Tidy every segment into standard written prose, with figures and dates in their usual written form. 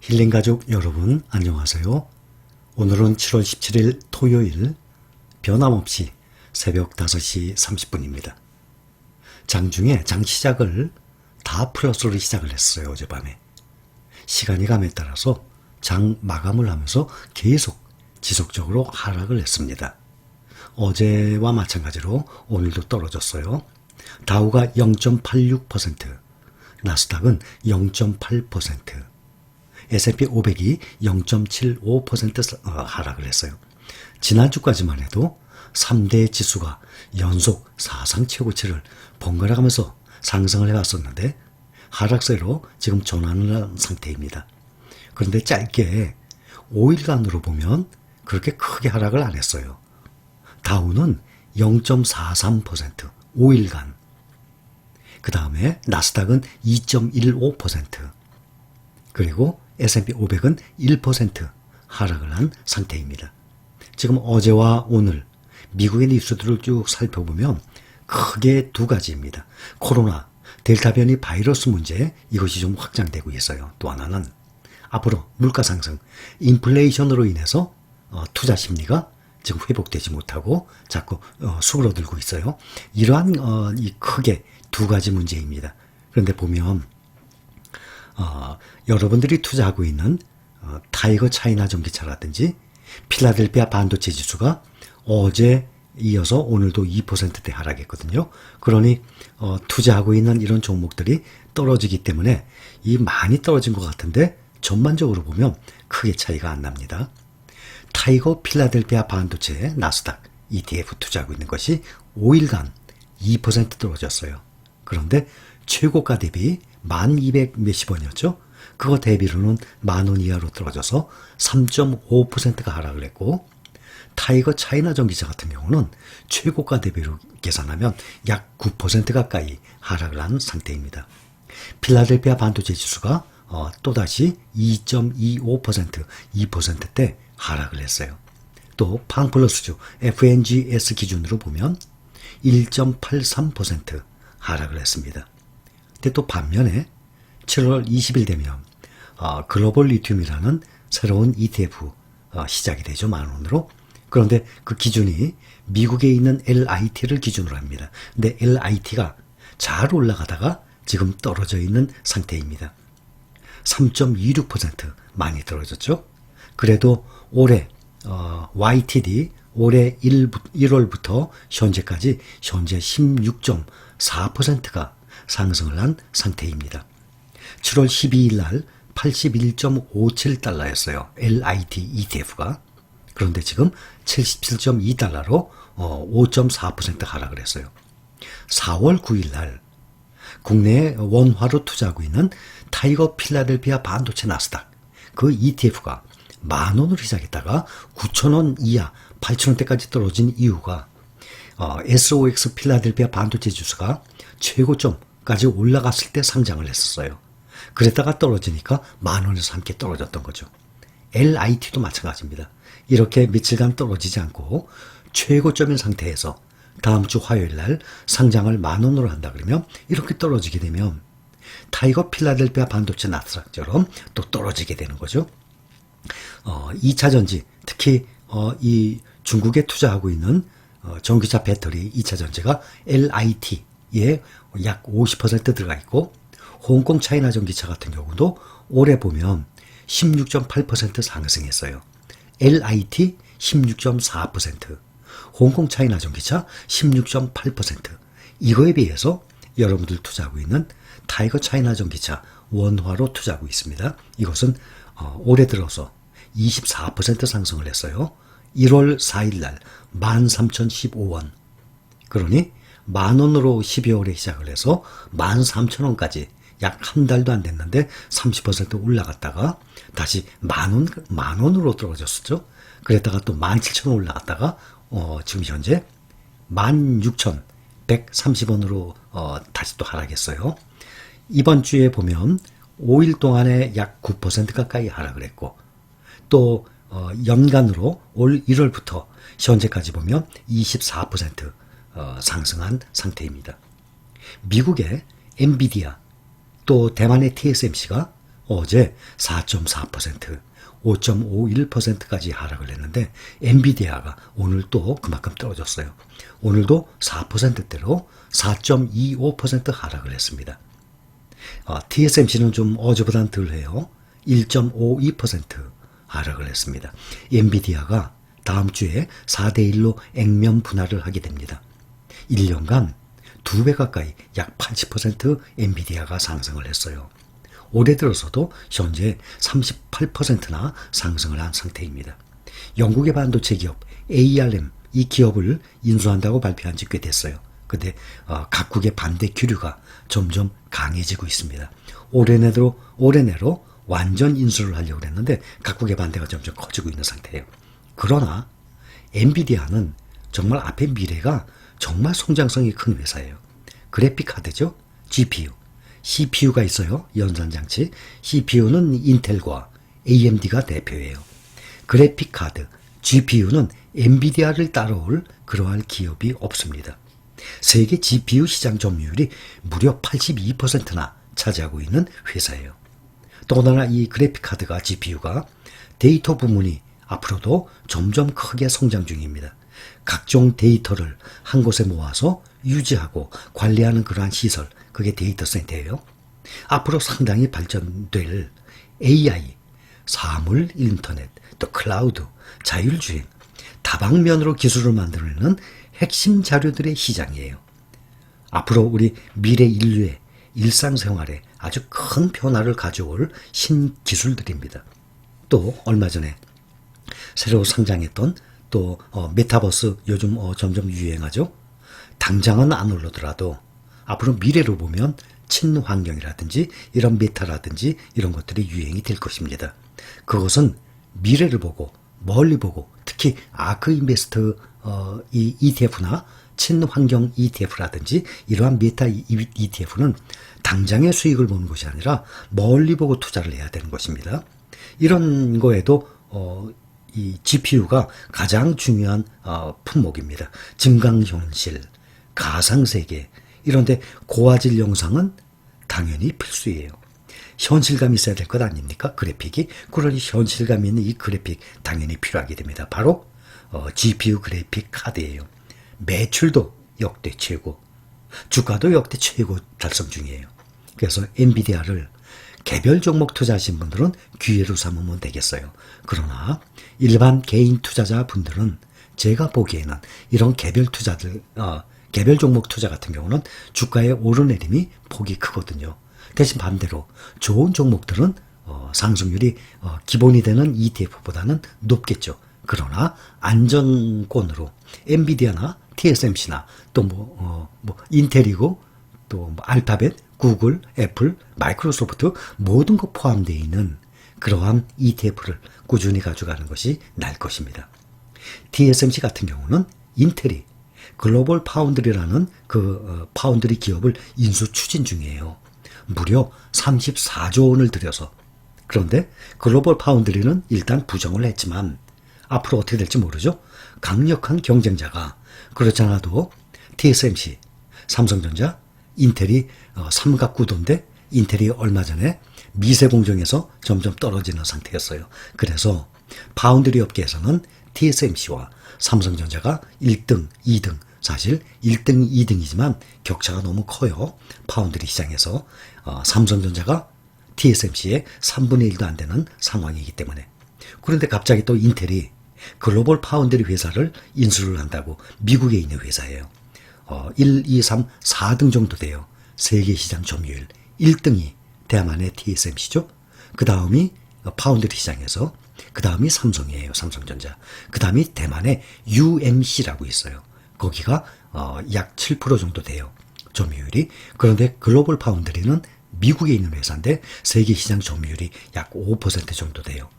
힐링가족 여러분 안녕하세요. 오늘은 7월 17일 토요일 변함없이 새벽 5시 30분입니다. 장중에 장 시작을 다 플러스로 시작을 했어요. 어젯밤에. 시간이 감에 따라서 장 마감을 하면서 계속 지속적으로 하락을 했습니다. 어제와 마찬가지로 오늘도 떨어졌어요. 다우가 0.86%, 나스닥은 0.8%, S&P 500이 0.75% 하락을 했어요. 지난주까지만 해도 3대 지수가 연속 사상 최고치를 번갈아 가면서 상승을 해왔었는데 하락세로 지금 전환을 한 상태입니다. 그런데 짧게 5일간으로 보면 그렇게 크게 하락을 안 했어요. 다우는 0.43%, 5일간. 그 다음에 나스닥은 2.15%, 그리고 S&P 500은 1% 하락을 한 상태입니다. 지금 어제와 오늘 미국의 뉴스들을 쭉 살펴보면 크게 두 가지입니다. 코로나, 델타 변이 바이러스 문제, 이것이 좀 확장되고 있어요. 또 하나는 앞으로 물가 상승, 인플레이션으로 인해서 투자 심리가 지금 회복되지 못하고 자꾸 수그러들고 있어요. 이러한 이 크게 두 가지 문제입니다. 그런데 보면 여러분들이 투자하고 있는 타이거 차이나 전기차라든지 필라델피아 반도체 지수가 어제 이어서 오늘도 2%대 하락했거든요. 그러니 투자하고 있는 이런 종목들이 떨어지기 때문에 이 많이 떨어진 것 같은데 전반적으로 보면 크게 차이가 안 납니다. 타이거 필라델피아 반도체 나스닥 ETF 투자하고 있는 것이 5일간 2% 떨어졌어요. 그런데 최고가 대비 1200 몇십 원이었죠. 그거 대비로는 10,000원 이하로 떨어져서 3.5%가 하락을 했고, 타이거 차이나 전기차 같은 경우는 최고가 대비로 계산하면 약 9% 가까이 하락을 한 상태입니다. 필라델피아 반도체 지수가 또다시 2.25%, 2%대 하락을 했어요. 또 팡플러스주 FNGS 기준으로 보면 1.83% 하락을 했습니다. 근데 또 반면에 7월 20일 되면 글로벌 리튬이라는 새로운 ETF 시작이 되죠. 10,000원으로. 그런데 그 기준이 미국에 있는 LIT를 기준으로 합니다. 근데 LIT가 잘 올라가다가 지금 떨어져 있는 상태입니다. 3.26% 많이 떨어졌죠. 그래도 올해 YTD 올해 1월부터 현재까지 현재 16.4%가 상승을 한 상태입니다. 7월 12일 날 81.57달러였어요. LIT ETF가. 그런데 지금 77.2달러로 5.4% 하락을 했어요. 4월 9일 날 국내에 원화로 투자하고 있는 타이거 필라델피아 반도체 나스닥 그 ETF가 10,000원으로 시작했다가 9,000원 이하 8,000원대까지 떨어진 이유가 SOX 필라델피아 반도체 지수가 최고점까지 올라갔을 때 상장을 했었어요. 그랬다가 떨어지니까 10,000원에서 함께 떨어졌던 거죠. LIT도 마찬가지입니다. 이렇게 며칠간 떨어지지 않고 최고점인 상태에서 다음 주 화요일 날 상장을 10,000원으로 한다 그러면 이렇게 떨어지게 되면 타이거 필라델피아 반도체 나스닥처럼 또 떨어지게 되는 거죠. 2차 전지, 특히 이 중국에 투자하고 있는 전기차 배터리 2차 전지가 LIT에 약 50% 들어가 있고, 홍콩 차이나 전기차 같은 경우도 올해 보면 16.8% 상승했어요. LIT 16.4%, 홍콩 차이나 전기차 16.8%. 이거에 비해서 여러분들 투자하고 있는 타이거 차이나 전기차 원화로 투자하고 있습니다. 이것은 올해 들어서 24% 상승을 했어요. 1월 4일 날 13,015원. 그러니 10,000원으로 12월에 시작을 해서 13,000원까지 약 한 달도 안 됐는데 30% 올라갔다가 다시 10,000원으로 떨어졌었죠. 그랬다가 또 17,000원 올라갔다가 지금 현재 16,130원으로 다시 또 하락했어요. 이번 주에 보면 5일 동안에 약 9% 가까이 하락을 했고, 또 연간으로 올 1월부터 현재까지 보면 24% 상승한 상태입니다. 미국의 엔비디아 또 대만의 TSMC가 어제 4.4%, 5.51%까지 하락을 했는데 엔비디아가 오늘 또 그만큼 떨어졌어요. 오늘도 4%대로 4.25% 하락을 했습니다. TSMC는 좀 어제보단 덜해요. 1.52% 하락을 했습니다. 엔비디아가 다음 주에 4대1로 액면 분할을 하게 됩니다. 1년간 2배 가까이 약 80% 엔비디아가 상승을 했어요. 올해 들어서도 현재 38%나 상승을 한 상태입니다. 영국의 반도체 기업 ARM 이 기업을 인수한다고 발표한 지 꽤 됐어요. 근데 각국의 반대 기류가 점점 강해지고 있습니다. 올해 내로 완전 인수를 하려고 했는데 각국의 반대가 점점 커지고 있는 상태예요. 그러나 엔비디아는 정말 앞의 미래가 정말 성장성이 큰 회사예요. 그래픽 카드죠. GPU. CPU가 있어요. 연산장치. CPU는 인텔과 AMD가 대표예요. 그래픽 카드, GPU는 엔비디아를 따라올 그러한 기업이 없습니다. 세계 GPU 시장 점유율이 무려 82%나 차지하고 있는 회사예요. 더구나 이 그래픽 카드가 GPU가 데이터 부문이 앞으로도 점점 크게 성장 중입니다. 각종 데이터를 한 곳에 모아서 유지하고 관리하는 그러한 시설, 그게 데이터 센터예요. 앞으로 상당히 발전될 AI, 사물 인터넷, 또 클라우드, 자율주행, 다방면으로 기술을 만들어내는 핵심 자료들의 시장이에요. 앞으로 우리 미래 인류의 일상생활에 아주 큰 변화를 가져올 신기술들입니다. 또 얼마 전에 새로 상장했던 또 메타버스 요즘 점점 유행하죠. 당장은 안 오르더라도 앞으로 미래로 보면 친환경이라든지 이런 메타라든지 이런 것들이 유행이 될 것입니다. 그것은 미래를 보고 멀리 보고 특히 아크 인베스트 이 ETF나 친환경 ETF라든지 이러한 메타 ETF는 당장의 수익을 보는 것이 아니라 멀리 보고 투자를 해야 되는 것입니다. 이런 거에도 이 GPU가 가장 중요한 품목입니다. 증강현실, 가상세계 이런데 고화질 영상은 당연히 필수예요. 현실감이 있어야 될 것 아닙니까? 그래픽이. 그러니 현실감 있는 이 그래픽 당연히 필요하게 됩니다. 바로 GPU 그래픽 카드예요. 매출도 역대 최고, 주가도 역대 최고 달성 중이에요. 그래서 엔비디아를 개별 종목 투자하신 분들은 기회로 삼으면 되겠어요. 그러나 일반 개인 투자자 분들은 제가 보기에는 이런 개별 투자들, 개별 종목 투자 같은 경우는 주가의 오르내림이 폭이 크거든요. 대신 반대로 좋은 종목들은 상승률이 기본이 되는 ETF보다는 높겠죠. 그러나 안전권으로 엔비디아나 TSMC나 또 인텔이고 또 알파벳, 구글, 애플, 마이크로소프트 모든 것 포함되어 있는 그러한 ETF를 꾸준히 가져가는 것이 나을 것입니다. TSMC 같은 경우는 인텔이 글로벌 파운드리라는 그 파운드리 기업을 인수 추진 중이에요. 무려 34조 원을 들여서. 그런데 글로벌 파운드리는 일단 부정을 했지만 앞으로 어떻게 될지 모르죠. 강력한 경쟁자가 그렇지 않아도 TSMC, 삼성전자, 인텔이 삼각구도인데 인텔이 얼마 전에 미세 공정에서 점점 떨어지는 상태였어요. 그래서 파운드리 업계에서는 TSMC와 삼성전자가 1등, 2등, 사실 1등, 2등이지만 격차가 너무 커요. 파운드리 시장에서 삼성전자가 TSMC의 3분의 1도 안 되는 상황이기 때문에. 그런데 갑자기 또 인텔이 글로벌 파운드리 회사를 인수를 한다고. 미국에 있는 회사예요. 1, 2, 3, 4등 정도 돼요. 세계 시장 점유율 1등이 대만의 TSMC죠. 그 다음이 파운드리 시장에서, 그 다음이 삼성이에요. 삼성전자. 그 다음이 대만의 UMC라고 있어요. 거기가 약 7% 정도 돼요. 점유율이. 그런데 글로벌 파운드리는 미국에 있는 회사인데 세계 시장 점유율이 약 5% 정도 돼요.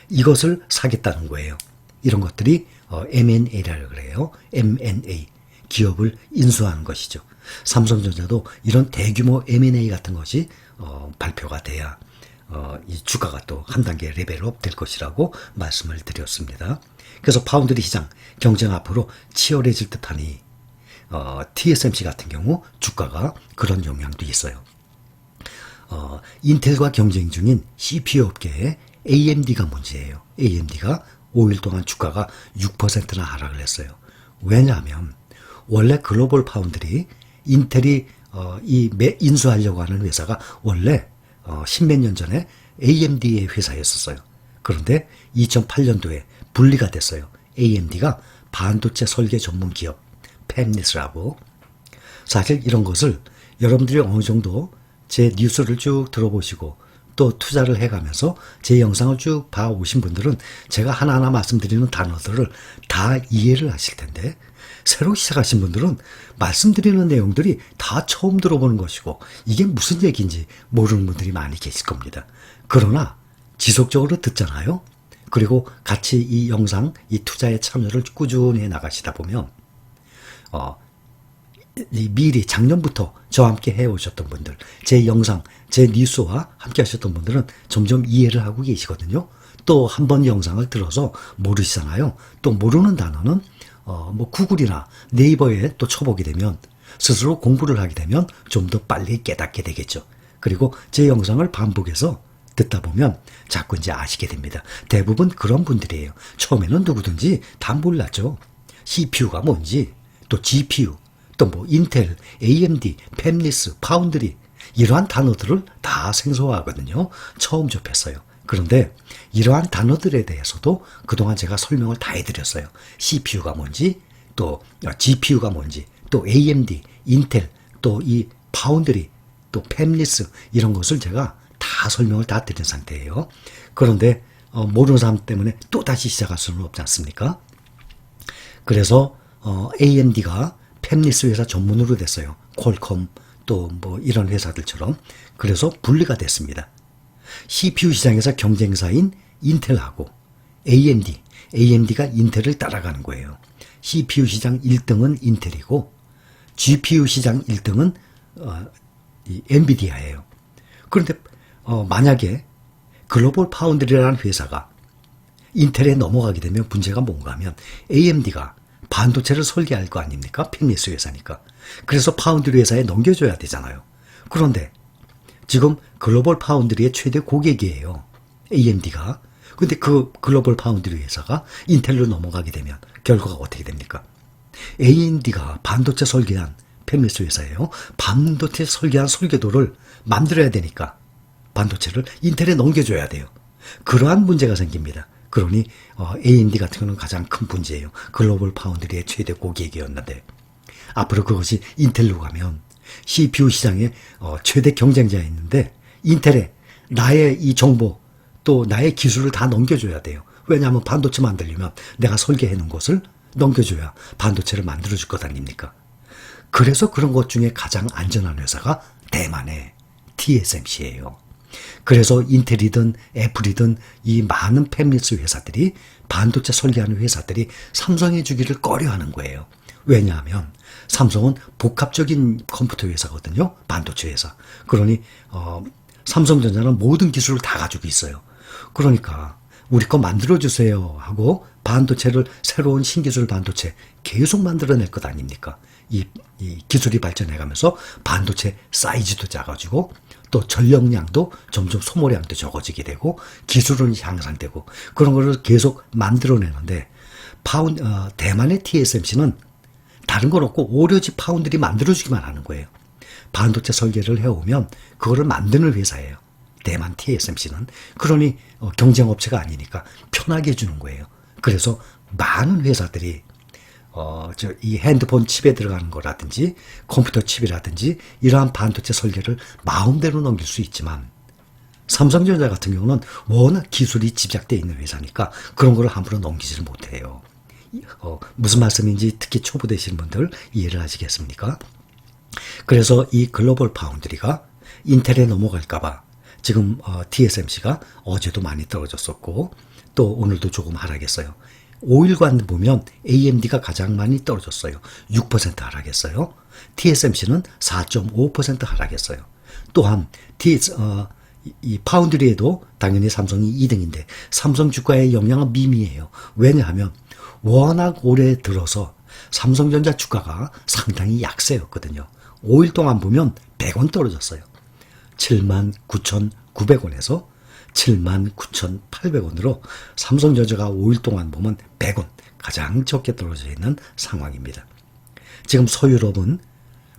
이것을 사겠다는 거예요. 이런 것들이 M&A라고 그래요. M&A. 기업을 인수하는 것이죠. 삼성전자도 이런 대규모 M&A 같은 것이 발표가 돼야 이 주가가 또 한 단계 레벨업 될 것이라고 말씀을 드렸습니다. 그래서 파운드리 시장 경쟁 앞으로 치열해질 듯하니 TSMC 같은 경우 주가가 그런 영향도 있어요. 인텔과 경쟁 중인 CPU 업계의 AMD가 문제예요. AMD가 5일 동안 주가가 6%나 하락을 했어요. 왜냐하면 원래 글로벌 파운드리 인텔이 인수하려고 하는 회사가 원래 10몇 년 전에 AMD의 회사였었어요. 그런데 2008년도에 분리가 됐어요. AMD가 반도체 설계 전문 기업 팹리스라고. 사실 이런 것을 여러분들이 어느 정도 제 뉴스를 쭉 들어보시고 또 투자를 해가면서 제 영상을 쭉 봐오신 분들은 제가 하나하나 말씀드리는 단어들을 다 이해를 하실 텐데, 새로 시작하신 분들은 말씀드리는 내용들이 다 처음 들어보는 것이고 이게 무슨 얘기인지 모르는 분들이 많이 계실 겁니다. 그러나 지속적으로 듣잖아요. 그리고 같이 이 영상, 이 투자에 참여를 꾸준히 해 나가시다 보면 미리 작년부터 저와 함께 해오셨던 분들, 제 영상, 제 뉴스와 함께 하셨던 분들은 점점 이해를 하고 계시거든요. 또 한 번 영상을 들어서 모르시잖아요. 또 모르는 단어는 구글이나 네이버에 또 쳐보게 되면, 스스로 공부를 하게 되면 좀 더 빨리 깨닫게 되겠죠. 그리고 제 영상을 반복해서 듣다 보면 자꾸 이제 아시게 됩니다. 대부분 그런 분들이에요. 처음에는 누구든지 다 몰랐죠. CPU가 뭔지, 또 GPU, 또 뭐 인텔, AMD, 팹리스, 파운드리, 이러한 단어들을 다 생소하거든요. 처음 접했어요. 그런데 이러한 단어들에 대해서도 그동안 제가 설명을 다 해드렸어요. CPU가 뭔지, 또 GPU가 뭔지, 또 AMD, 인텔, 또 이 파운드리, 또 팹리스, 이런 것을 제가 다 설명을 다 드린 상태예요. 그런데 모르는 사람 때문에 또 다시 시작할 수는 없지 않습니까? 그래서 AMD가 팹리스 회사 전문으로 됐어요. 퀄컴 또 뭐 이런 회사들처럼. 그래서 분리가 됐습니다. CPU 시장에서 경쟁사인 인텔하고 AMD가 인텔을 따라가는 거예요. CPU 시장 1등은 인텔이고 GPU 시장 1등은 엔비디아예요. 그런데 만약에 글로벌 파운드리라는 회사가 인텔에 넘어가게 되면 문제가 뭔가 하면, AMD가 반도체를 설계할 거 아닙니까? 팹리스 회사니까. 그래서 파운드리 회사에 넘겨줘야 되잖아요. 그런데 지금 글로벌 파운드리의 최대 고객이에요. AMD가. 근데 그 글로벌 파운드리 회사가 인텔로 넘어가게 되면 결과가 어떻게 됩니까? AMD가 반도체 설계한 팹리스 회사예요. 반도체 설계한 설계도를 만들어야 되니까 반도체를 인텔에 넘겨줘야 돼요. 그러한 문제가 생깁니다. 그러니 AMD 같은 경우는 가장 큰 문제예요. 글로벌 파운드리의 최대 고객이었는데 앞으로 그것이 인텔로 가면 CPU 시장에 최대 경쟁자가 있는데 인텔에 나의 이 정보 또 나의 기술을 다 넘겨줘야 돼요. 왜냐하면 반도체 만들려면 내가 설계해 놓은 것을 넘겨줘야 반도체를 만들어줄 것 아닙니까? 그래서 그런 것 중에 가장 안전한 회사가 대만의 TSMC예요. 그래서 인텔이든 애플이든 이 많은 팹리스 회사들이, 반도체 설계하는 회사들이 삼성해 주기를 꺼려하는 거예요. 왜냐하면 삼성은 복합적인 컴퓨터 회사거든요. 반도체 회사. 그러니 삼성전자는 모든 기술을 다 가지고 있어요. 그러니까 우리 거 만들어주세요 하고 반도체를, 새로운 신기술 반도체 계속 만들어낼 것 아닙니까? 이 기술이 발전해가면서 반도체 사이즈도 작아지고 또 전력량도 점점 소모량도 적어지게 되고 기술은 향상되고 그런 거를 계속 만들어내는데, 대만의 TSMC는 다른 건 없고 오로지 파운드리 만들어주기만 하는 거예요. 반도체 설계를 해오면 그거를 만드는 회사예요. 대만 TSMC는. 그러니 경쟁업체가 아니니까 편하게 해주는 거예요. 그래서 많은 회사들이 이 핸드폰 칩에 들어가는 거라든지 컴퓨터 칩이라든지 이러한 반도체 설계를 마음대로 넘길 수 있지만, 삼성전자 같은 경우는 워낙 기술이 집약되어 있는 회사니까 그런 거를 함부로 넘기지를 못해요. 무슨 말씀인지 특히 초보 되시는 분들 이해를 하시겠습니까? 그래서 이 글로벌 파운드리가 인텔에 넘어갈까봐 지금 TSMC가 어제도 많이 떨어졌었고 또 오늘도 조금 하락했어요. 5일간 보면 AMD가 가장 많이 떨어졌어요. 6% 하락했어요. TSMC는 4.5% 하락했어요. 또한 이 파운드리에도 당연히 삼성이 2등인데 삼성 주가의 영향은 미미해요. 왜냐하면 워낙 올해 들어서 삼성전자 주가가 상당히 약세였거든요. 5일 동안 보면 100원 떨어졌어요. 79,900원에서 79,800원으로 삼성전자가 5일 동안 보면 100원 가장 적게 떨어져 있는 상황입니다. 지금 서유럽은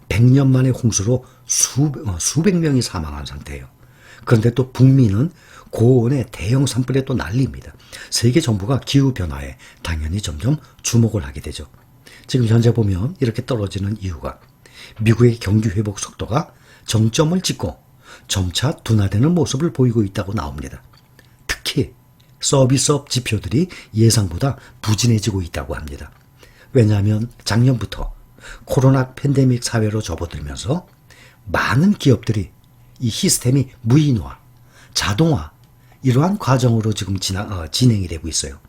100년 만에 홍수로 수백 명이 사망한 상태예요. 그런데 또 북미는 고온의 대형 산불에 또 난리입니다. 세계 정부가 기후변화에 당연히 점점 주목을 하게 되죠. 지금 현재 보면 이렇게 떨어지는 이유가 미국의 경기 회복 속도가 정점을 찍고 점차 둔화되는 모습을 보이고 있다고 나옵니다. 특히 서비스업 지표들이 예상보다 부진해지고 있다고 합니다. 왜냐하면 작년부터 코로나 팬데믹 사회로 접어들면서 많은 기업들이 이 시스템이 무인화, 자동화 이러한 과정으로 지금 진행이 되고 있어요.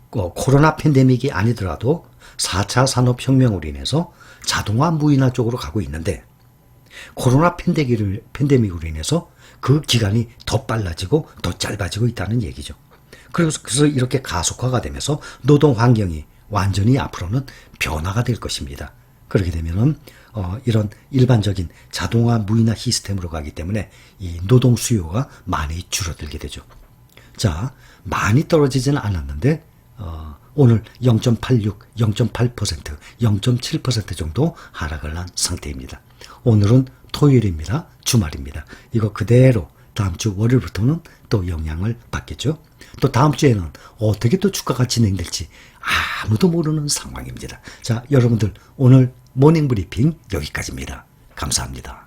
코로나 팬데믹이 아니더라도 4차 산업혁명으로 인해서 자동화 무인화 쪽으로 가고 있는데 코로나 팬데믹으로 인해서 그 기간이 더 빨라지고 더 짧아지고 있다는 얘기죠. 그래서 이렇게 가속화가 되면서 노동 환경이 완전히 앞으로는 변화가 될 것입니다. 그렇게 되면은 이런 일반적인 자동화 무인화 시스템으로 가기 때문에 이 노동 수요가 많이 줄어들게 되죠. 자, 많이 떨어지지는 않았는데 오늘 0.86, 0.8%, 0.7% 정도 하락을 한 상태입니다. 오늘은 토요일입니다. 주말입니다. 이거 그대로 다음 주 월요일부터는 또 영향을 받겠죠. 또 다음 주에는 어떻게 또 주가가 진행될지 아무도 모르는 상황입니다. 자, 여러분들 오늘 모닝 브리핑 여기까지입니다. 감사합니다.